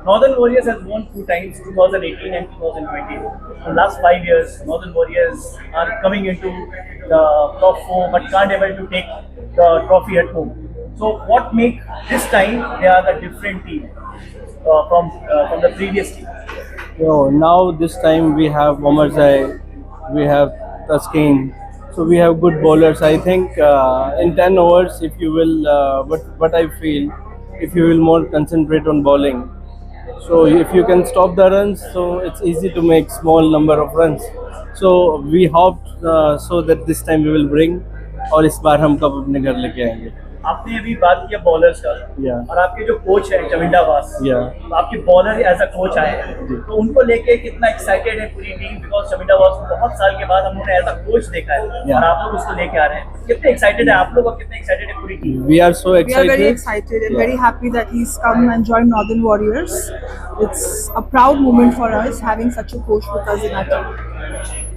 Northern Warriors has won two times, 2018 and 2020. In the last 5 years, Northern Warriors are coming into the top four, but can't able to take the trophy at home. So, what make this time they are the different team from the previous team? Now this time we have Omar Zai, we have Taskeen, so we have good bowlers. I think in 10 overs, if you will, what I feel, if you will more concentrate on bowling, so if you can stop the runs, so it's easy to make small number of runs. So we hoped so that this time we will bring, और इस बार हम cup अपने घर लेके आएंगे. आपने अभी बात किया बॉलर्स का Yeah. और आपके जो कोच है चमिंदा वास Yeah. तो आपके बॉलर एज अ कोच आए हैं तो उनको लेके कितना एक्साइटेड है पूरी टीम बिकॉज चमिंदा वास को बहुत साल के बाद हम लोगों ने एज अ कोच देखा है Yeah. और आप लोग उसको लेके आ रहे हैं कितने एक्साइटेड है आप लोग और कितने एक्साइटेड है पूरी team We are so We are very excited. excited and Yeah. very happy that he's come and joined Northern Warriors. It's a proud moment for us having such a coach with us in our team.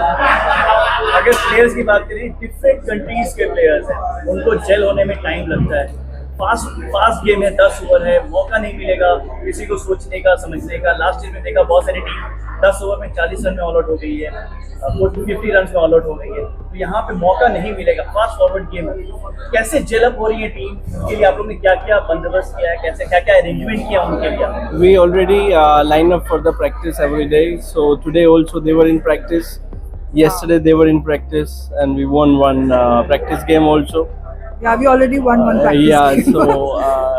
अगर players की बात करें different countries के players हैं उनको jail होने में time लगता है फास्ट गेम है 10 ओवर है मौका नहीं मिलेगा किसी को सोचने का समझने का लास्ट ईयर में देखा बहुत सारी टीम 10 ओवर में 40 रन में ऑल आउट हो गई है 50 रन में ऑल आउट हो गई है तो यहाँ पे मौका नहीं मिलेगा फास्ट फॉरवर्ड गेम है कैसे जेल अप हो रही है टीम उसके लिए आप लोग ने क्या क्या बंदोबस्त किया है कैसे क्या क्या अरेंजमेंट किया उनके लिए We already line up for the practice every day. So today also they were in practice. Yesterday they were in practice, and we won one practice game also. Yeah, we already won one practice Yeah, game. so So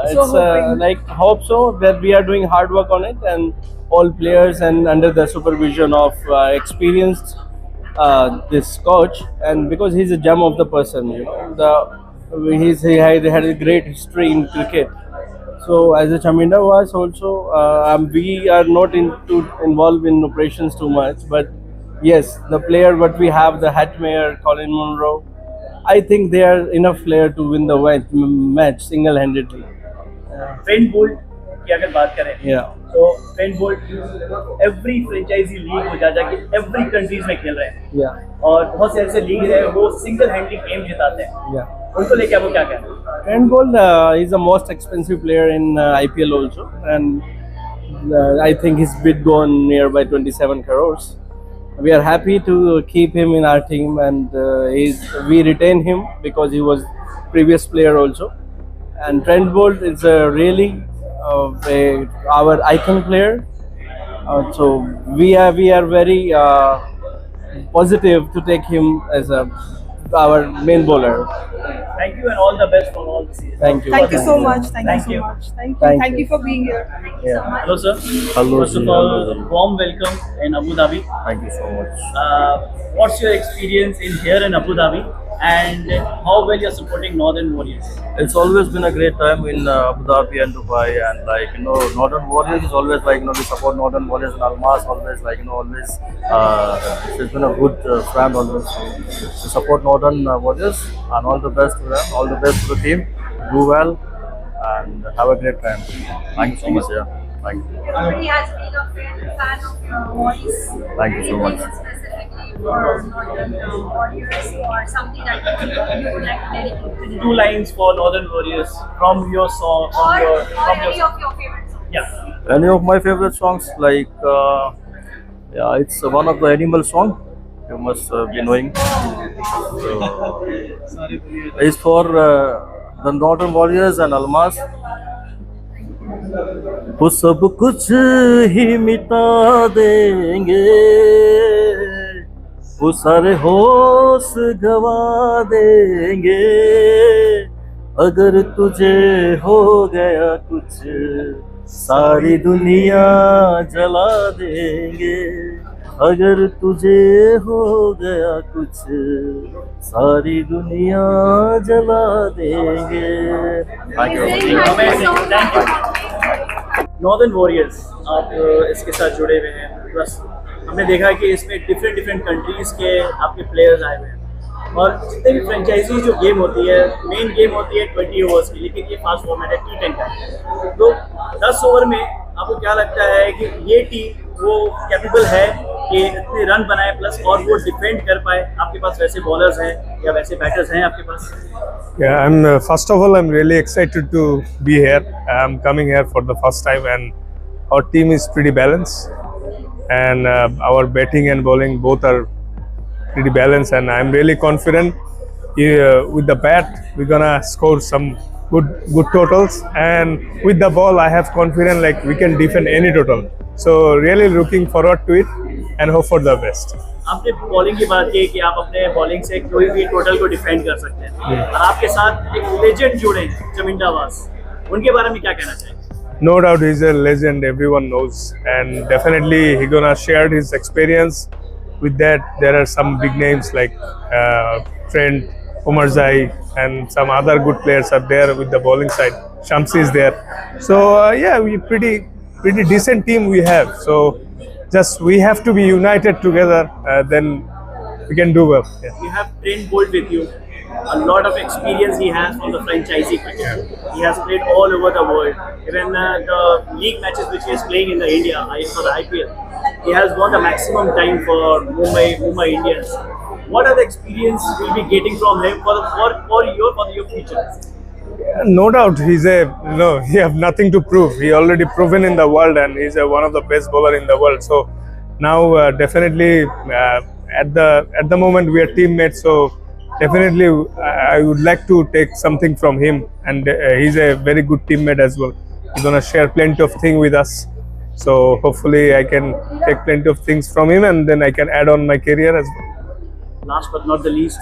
it's hoping- like hope so that we are doing hard work on it, and all players and under the supervision of experienced this coach, and because he's a gem of the person, he had a great history in cricket. So as a Chaminda was also, we are not involved in operations too much, but yes, the player what we have, the Hatmayer, Colin Monroe, I think they are enough player to win the match single-handedly. Trent Boult की अगर बात करें Yeah, तो Trent Boult every franchise league हो जाके every countries में खेल रहे हैं yeah, और बहुत से ऐसे लीग है वो सिंगल हैंडलिंग गेम जिताते हैं yeah. उनको लेके आपको क्या कहना है Trent Bolt is the most expensive player in IPL also, and I think his bid gone nearby 27 crores. We are happy to keep him in our team, and we retain him because he was previous player also. And Trent Bolt is really our icon player. So we are very positive to take him as our main bowler. Thank you and all the best for all the season Thank you. Thank you so much. Thank you Thank so you. much. Thank you. Thank Thank you. you for being here. Yeah. Hello sir Hello, first of sir. All Hello. warm welcome in Abu Dhabi Thank you so much. what's your experience in here in Abu Dhabi and how well you're supporting Northern Warriors It's always been a great time in Abu Dhabi and Dubai, and Northern Warriors is always we support Northern Warriors and Almas always always. It's been a good friend always. To support Northern Warriors and all the best to them, all the best to the team. Do well and have a great time. Thank you so much. Yeah, thank you. Everybody has been a fan of your voice. Thank you so Anything much. specifically for Northern Warriors or something that you would like to dedicate to the two lines for Northern Warriors from your song or from your any of your favorite songs. yeah Any of my favorite songs it's one of the Animal song. You must be knowing. It's for the Northern Warriors and Almas. वो सब कुछ ही मिटा देंगे वो सारे होश गवा देंगे अगर तुझे हो गया कुछ सारी दुनिया जला देंगे अगर तुझे हो गया कुछ सारी दुनिया जला देंगे Amazing. Thank you so much. Northern warriors आप इसके साथ जुड़े हुए हैं प्लस हमने देखा है कि इसमें डिफरेंट कंट्रीज के आपके प्लेयर्स आए हुए हैं और जितने भी फ्रेंचाइजी जो गेम होती है मेन गेम होती है 20 ओवर्स की लेकिन ये फास्ट फॉर्मेट है T10 का तो 10 ओवर में आपको क्या लगता है कि ये टीम वो कैपेबल है कि इतने रन बनाए प्लस और वो डिफेंड कर पाए आपके पास वैसे बॉलर्स हैं या वैसे बैटर्स हैं आपके पास Yeah, first of all, I'm really excited to be here. I'm coming here for the first time, and our team is pretty balanced, and our batting and bowling both are pretty balanced. And I'm really confident with the bat we're gonna score some good totals, and with the ball I have confidence like we can defend any total. So really looking forward to it and hope for the best. आपने bowling की बात की कि आप अपने bowling से कोई भी टोटल को डिफेंड कर सकते हैं, और आपके साथ एक लेजेंड जुड़े हैं जमींदा वास, उनके बारे में क्या कहना चाहिए? No doubt he's a legend, everyone knows, and definitely he gonna share his experience. With that, there are some big names like Trent, Omarzai, and some other good players are there with the bowling side. Shamsi is there, so yeah, we pretty decent team we have. So just we have to be united together, then we can do well. Yeah. You have Trent Bolt with you. A lot of experience he has from the franchisee cricket. He has played all over the world. Even the league matches which he is playing in the India for the IPL, he has won the maximum time for Mumbai Indians. What are the experience we'll be getting from him for your future? No doubt, he have nothing to prove. He already proven in the world, and he's one of the best bowler in the world. So now definitely at the moment we are teammates. So definitely I would like to take something from him, and he's a very good teammate as well. He's gonna share plenty of things with us. So hopefully I can take plenty of things from him, and then I can add on my career as well. Last but not the least,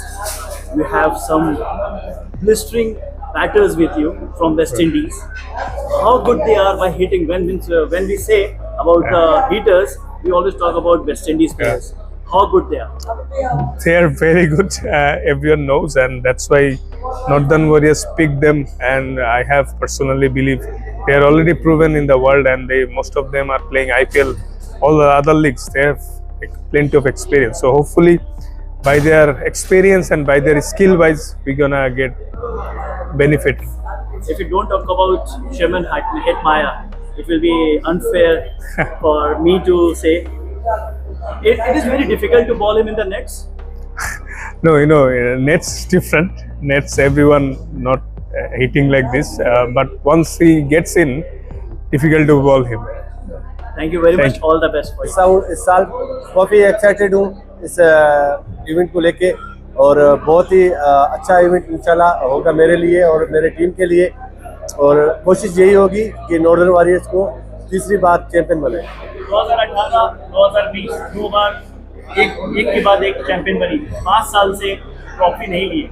you have some blistering batters with you from West Indies. How good they are by hitting? When we say about hitters, we always talk about West Indies players. How good they are? They are very good. Everyone knows, and that's why Northern Warriors picked them. And I have personally believe they are already proven in the world, and most of them are playing IPL, all the other leagues. They have plenty of experience. So hopefully, by their experience and by their skill wise, we're gonna get benefit. If you don't talk about Sherman Hetmyer, it will be unfair for me to say. It is very difficult to ball him in the nets. No, nets different. Nets, everyone not hitting like this. But once he gets in, difficult to ball him. Thank you very Thank much. you. All the best for you. इस साल काफ़ी excited हूँ इस event को लेके, और बहुत ही अच्छा इवेंट इंशाल्लाह होगा मेरे लिए और मेरे टीम के लिए, और कोशिश यही होगी कि नॉर्दर्न वॉरियर्स को तीसरी बार चैंपियन बनाए। 2018, 2020 दो बार एक के बाद एक चैंपियन बनी, 5 साल से ट्रॉफी नहीं ली।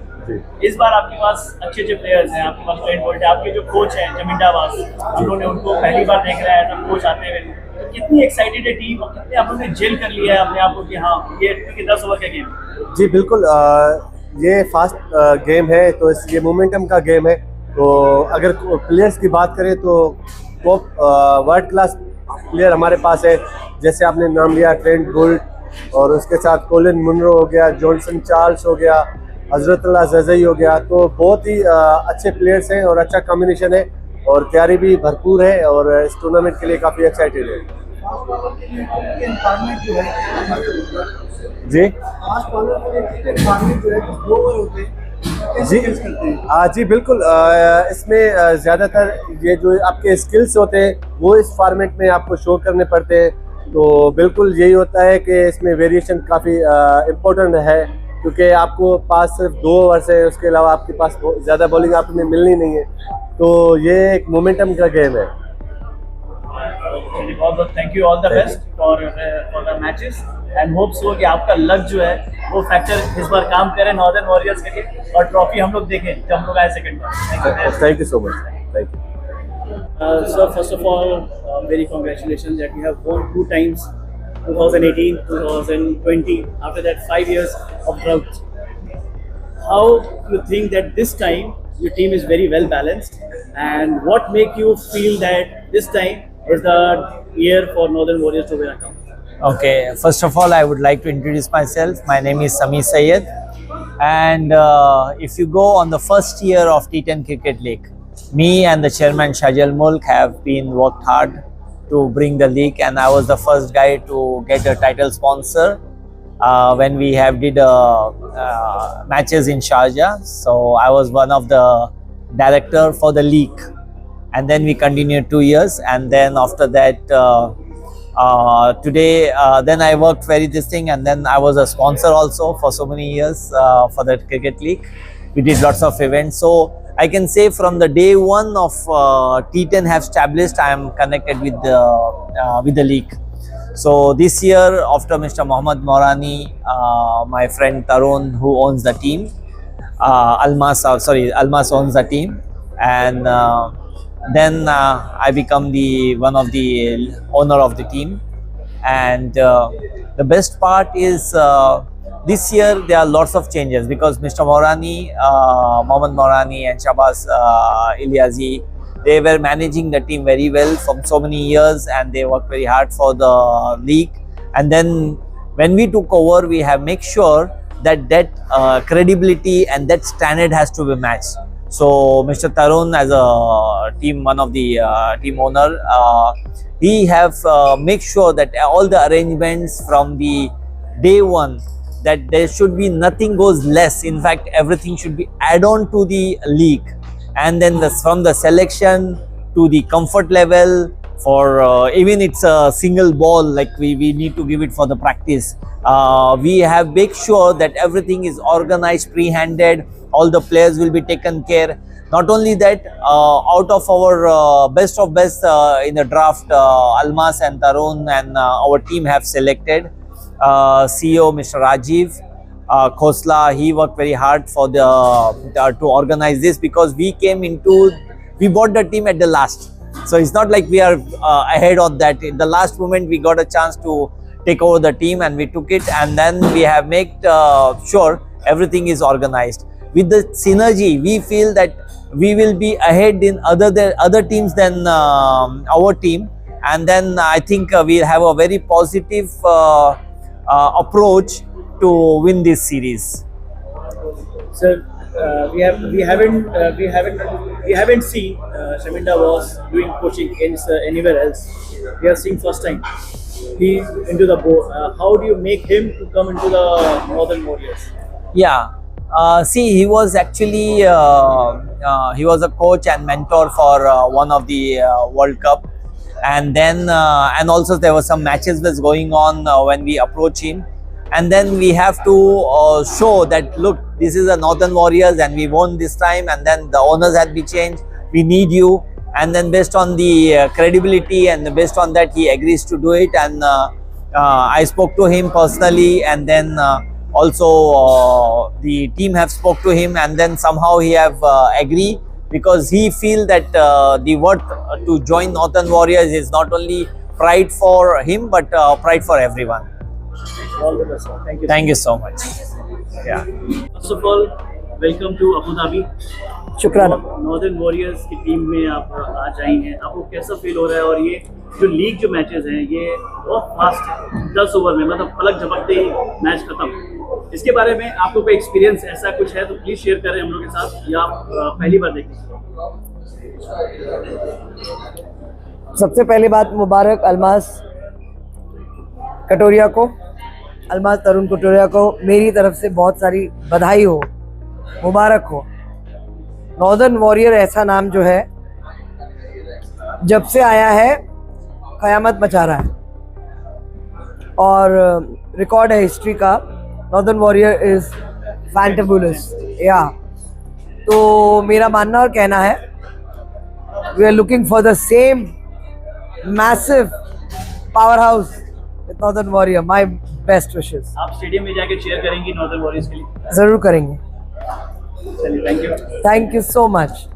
इस बार आपके पास अच्छे प्लेयर्स हैं, आपके पास ट्रेंट बोल्ट है, आपके जो कोच हैं जमींदा वास, उन्होंने उनको पहली बार देख रहा है तब कोच आते हुए, तो कितनी एक्साइटेड है टीम और कितने आप लोगों ने जेल कर लिया है अपने आप को कि हाँ ये 10 ओवर का गेम? जी बिल्कुल, ये फास्ट गेम है, तो ये मोमेंटम का गेम है। तो अगर प्लेयर्स की बात करें तो टॉप वर्ल्ड क्लास प्लेयर हमारे पास है, जैसे आपने नाम लिया ट्रेंट बोल्ट, और उसके साथ कोलिन मुनरो हो गया, जॉनसन चार्ल्स हो गया, हजरतुल्लाह जज़ई हो गया। तो बहुत ही अच्छे प्लेयर्स हैं और अच्छा कॉम्बिनेशन है, और तैयारी भी भरपूर है, और इस टूर्नामेंट के लिए काफ़ी एक्साइटेड है। जी जी बिल्कुल, इसमें ज़्यादातर ये जो आपके स्किल्स होते हैं वो इस फॉर्मेट में आपको शो करने पड़ते हैं। तो बिल्कुल यही होता है कि इसमें वेरिएशन काफ़ी इम्पोर्टेंट है, क्योंकि आपको पास सिर्फ 2 ओवर्स है, उसके अलावा आपके पास ज़्यादा बॉलिंग आपने मिलनी नहीं है। तो ये एक मोमेंटम का गेम है। बहुत thank you, all the best for the matches, and hope so कि आपका लक जो है वो फैक्टर इस बार काम करे नॉर्दर्न वॉरियर्स के लिए, और ट्रॉफी हम लोग देखें जब हम लोग आए second bar. Thank you so much. Thank you. So first of all, very congratulations that you have won 2 times, 2018, 2020. After that, 5 years of drought. How you think that this time your team is very well balanced, and what make you feel that this time is the year for Northern Warriors to win a cup? Okay, first of all, I would like to introduce myself. My name is Sami Syed, and if you go on the first year of T10 Cricket League, me and the chairman Shahjal Mulk have been worked hard to bring the league, and I was the first guy to get a title sponsor when we have did matches in Sharjah. So I was one of the director for the league, and then we continued 2 years, and then after that today then I worked very this thing, and then I was a sponsor also for so many years for the cricket league. We did lots of events, so I can say from the day one of T10 have established, I am connected with the league. So this year, after Mr. Mohammad Morani, my friend Tarun, who owns the team, Almas owns the team, and then I become the one of the owner of the team. And the best part is this year there are lots of changes, because Mr. Morani, Mohammad Morani and Shabaz Ilyazi, they were managing the team very well for so many years, and they worked very hard for the league. And then when we took over, we have make sure that credibility and that standard has to be matched. So Mr. Tarun, as a team, one of the team owner, he have make sure that all the arrangements from the day one, that there should be nothing goes less. In fact, everything should be add on to the league. And then from the selection to the comfort level, for even it's a single ball, like we need to give it for the practice. We have make sure that everything is organized, pre-handed, all the players will be taken care. Not only that, out of our best of best in the draft, Almas and Tarun and our team have selected CEO Mr. Rajiv Khosla. He worked very hard for to organize this, because we bought the team at the last. So it's not like we are ahead of that. In the last moment, we got a chance to take over the team, and we took it, and then we have made sure everything is organized. With the synergy, we feel that we will be ahead in other teams than our team, and then I think we'll have a very positive approach to win this series. Sir, we haven't seen Shaminda was doing coaching anywhere else. We are seeing first time he into the board. How do you make him to come into the Northern Warriors? Yeah. See, he was actually he was a coach and mentor for one of the World Cup, and then and also there were some matches that's going on when we approach him, and then we have to show that, look, this is a Northern Warriors and we won this time, and then the owners had been changed, we need you. And then based on the credibility and based on that, he agrees to do it. And I spoke to him personally, and then also the team have spoke to him, and then somehow he have agree, because he feel that the worth to join Northern Warriors is not only pride for him, but pride for everyone. All the best, sir. Thank you. Thank you so much. Yeah. First of all, welcome to Abu Dhabi. शुक्राना। Northern warriors की team में आप आज आई हैं, आपको कैसा feel हो रहा है? और ये जो लीग जो मैचेस हैं, ये बहुत फास्ट है, 10 ओवर में, मतलब पलक झपकते ही मैच खत्म। इसके बारे में आपको कोई एक्सपीरियंस ऐसा कुछ है तो प्लीज शेयर करें हम लोग के साथ, या आप पहली बार देखें? सबसे पहली बात, मुबारक अल्मास कटोरिया को, अल्मास तरुण कटोरिया को मेरी तरफ से बहुत सारी बधाई हो, मुबारक हो। नॉर्दर्न वॉरियर ऐसा नाम जो है, जब से आया है क़यामत मचा रहा है, और रिकॉर्ड है हिस्ट्री का। Northern warrior is fantabulous. या तो मेरा मानना और कहना है, we are looking for the same massive power house with northern warrior. My best wishes. आप स्टेडियम में जाके चीयर करेंगी नॉर्दर्न वॉरियर्स के लिए? ज़रूर करेंगे। चलिए, thank you. Thank you so much.